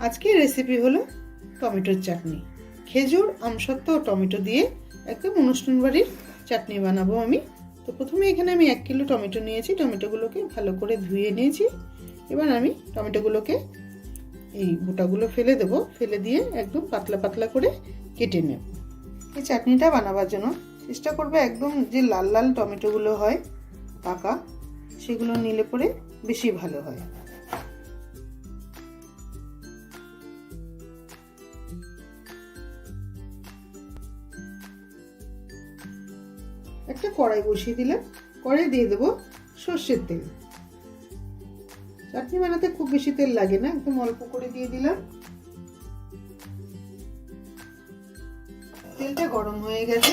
আজকের রেসিপি হলো টমেটোর চাটনি। খেজুর, আমসত্ত্ব ও টমেটো দিয়ে একদম অনুষ্ঠান বাড়ির চাটনি বানাবো আমি। তো প্রথমে এখানে আমি 1 কিলো টমেটো নিয়েছি। টমেটোগুলোকে ভালো করে ধুয়ে নিয়েছি। এবার আমি টমেটোগুলোকে এই বোটাগুলো ফেলে দেবো, ফেলে দিয়ে একদম পাতলা পাতলা করে কেটে নেব। এই চাটনিটা বানাবার জন্য চেষ্টা করবে একদম যে লাল লাল টমেটোগুলো হয় পাকা, সেগুলো নিলে পরে বেশি ভালো হয়। একটা কড়াই বসিয়ে দিলাম। কড়াই দিয়ে দেবো সর্ষের তেল। চাটনি বানাতে খুব বেশি তেল লাগে না, একদম অল্প করে দিয়ে দিলাম। তেলটা গরম হয়ে গেছে।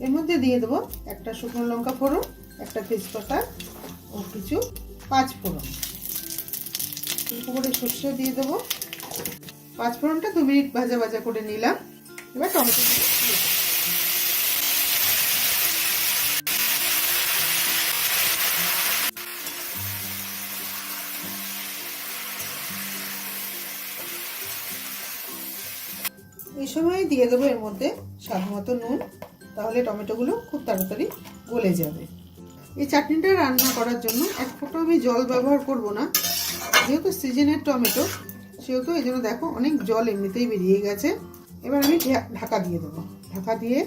এর মধ্যে দিয়ে দেবো একটা শুকনো লঙ্কা ফোড়ন, একটা তেজপাতা ও কিছু 5 ফোড়ন। করে সর্ষে দিয়ে দেবো। 5 ফোড়নটা 2 মিনিট ভাজা ভাজা করে নিলাম। এবার টমেটো এই সময় দিয়ে দেবো এর মধ্যে স্বাদ মতো নুন, তাহলে টমেটোগুলো খুব তাড়াতাড়ি গলে যাবে। এই চাটনিটা রান্না করার জন্য এক ফোঁটা আমি জল ব্যবহার করব না, যেহেতু সিজনের টমেটো সেহেতু এই জন্য দেখো অনেক জল এমনিতেই বেরিয়ে গেছে। এবার আমি ঢাকা দিয়ে দেবো। ঢাকা দিয়ে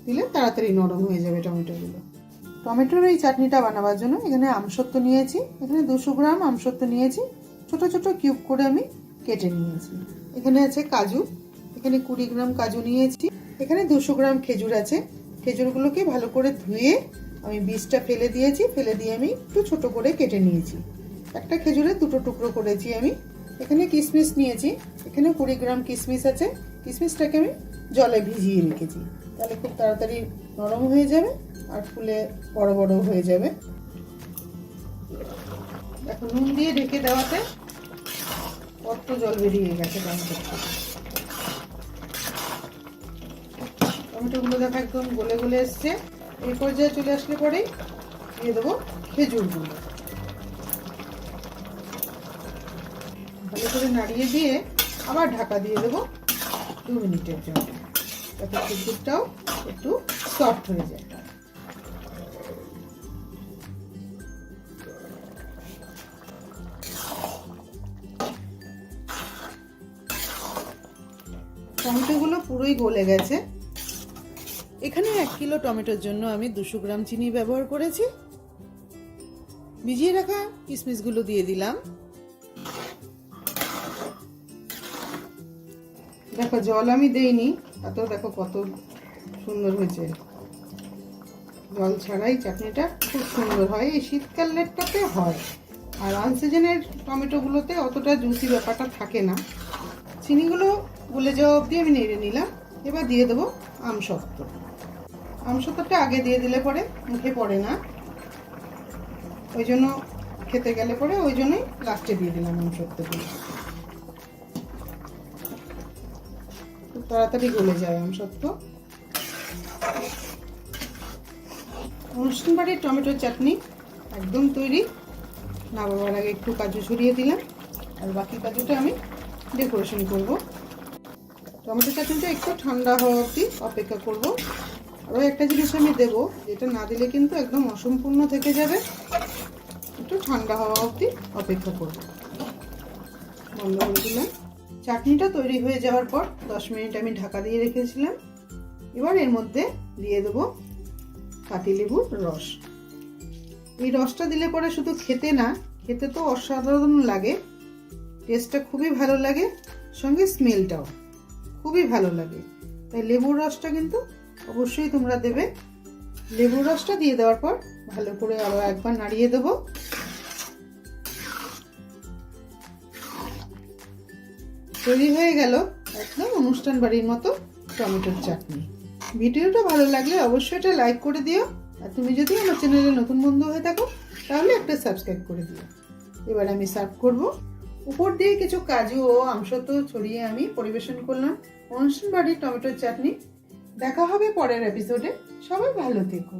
দিলে তাড়াতাড়ি নরম হয়ে যাবে টমেটোগুলো। টমেটোর এই চাটনিটা বানাবার জন্য এখানে আমসত্ত্ব নিয়েছি। এখানে 200 গ্রাম আমসত্ত্ব নিয়েছি, ছোট ছোট কিউব করে আমি কেটে নিয়েছি। এখানে আছে কাজু, এখানে 20 গ্রাম কাজু নিয়েছি। এখানে 200 গ্রাম খেজুর আছে। খেজুরগুলোকে ভালো করে ধুয়ে আমি বীজটা ফেলে দিয়েছি। ফেলে দিয়ে আমি একটু ছোট করে কেটে নিয়েছি। একটা খেজুরে 2টো টুকরো করেছি আমি। এখানে কিশমিশ নিয়েছি। এখানে 20 গ্রাম কিশমিশ আছে। কিশমিশটাকে আমি জলে ভিজিয়ে রেখেছি, তাহলে খুব তাড়াতাড়ি নরম হয়ে যাবে আর ফুলে বড় বড় হয়ে যাবে। এখন নুন দিয়ে ঢেকে দেওয়াতে কত জল বেরিয়ে গেছে টমেটোগুলো দেখো একদম গলে গলে এসছে। এই পর্যায়ে চলে আসলে পরেই দিয়ে দেবো খেজুরগুলো। ভালো করে নাড়িয়ে দিয়ে আবার ঢাকা দিয়ে দেবো 2 মিনিটের জন্য, যাতে খেজুরটাও একটু সফট হয়ে যায়। টমেটোগুলো পুরোই গলে গেছে। এখানে 1 কিলো টমেটোর জন্য আমি 200 গ্রাম চিনি ব্যবহার করেছি। ভিজিয়ে রাখা কিশমিশগুলো দিয়ে দিলাম। দেখো জল আমি দেইনি, তাতেও দেখো কত সুন্দর হয়েছে। জল ছাড়াই চাটনিটা খুব সুন্দর হয়। এই শীতকালেরটাতে হয়, আর আনসিজনের টমেটোগুলোতে অতটা জুসি ব্যাপারটা থাকে না। চিনিগুলো গলে যাওয়া অবধি আমি নেড়ে নিলাম। এবার দিয়ে দেবো আমসত্ত্ব। আমসত্ত্বটা আগে দিয়ে দিলে পরে মুখে পড়ে না, ওই জন্য খেতে গেলে পরে ওই জন্যই লাস্টে দিয়ে দিলাম আমসত্ত্বগুলো। খুব তাড়াতাড়ি গলে যায় আমসত্ত্ব। অনুষ্ঠান বাড়ির টমেটোর চাটনি একদম তৈরি। নামাবার আগে একটু কাজু ছড়িয়ে দিলাম, আর বাকি কাজুটা আমি ডেকোরেশন করব। টমেটো চাটনিটা একটু ঠান্ডা হওয়া অবধি অপেক্ষা করব। আরও একটা জিনিস আমি দেবো, যেটা না দিলে কিন্তু একদম অসম্পূর্ণ থেকে যাবে। একটু ঠান্ডা হওয়া অবধি অপেক্ষা করব। বন্ধ করে দিলাম। চাটনিটা তৈরি হয়ে যাওয়ার পর 10 মিনিট আমি ঢাকা দিয়ে রেখেছিলাম। এবার এর মধ্যে দিয়ে দেবো পাতিলেবুর রস। এই রসটা দিলে পরে শুধু খেতে না, খেতে তো অসাধারণ লাগে, টেস্টটা খুবই ভালো লাগে, সঙ্গে স্মেলটাও খুবই ভালো লাগে। তাই লেবুর রসটা কিন্তু অবশ্যই তোমরা দেবে। লেবুর রসটা দিয়ে দেওয়ার পর ভালো করে আরো একবার নাড়িয়ে দেবো। তৈরি হয়ে গেল একদম অনুষ্ঠান বাড়ির মতো টমেটোর চাটনি। ভিডিওটা ভালো লাগলে অবশ্যই এটা লাইক করে দিও, আর তুমি যদি আমার চ্যানেলে নতুন বন্ধু হয়ে থাকো তাহলে একটা সাবস্ক্রাইব করে দিও। এবার আমি সার্ভ করব। উপর দিয়ে কিছু কাজু ও আমসত্ত্ব ছড়িয়ে আমি পরিবেশন করলাম অনুষ্ঠান বাড়ির টমেটোর চাটনি। দেখা হবে পরের এপিসোডে। সবাই ভালো থেকো।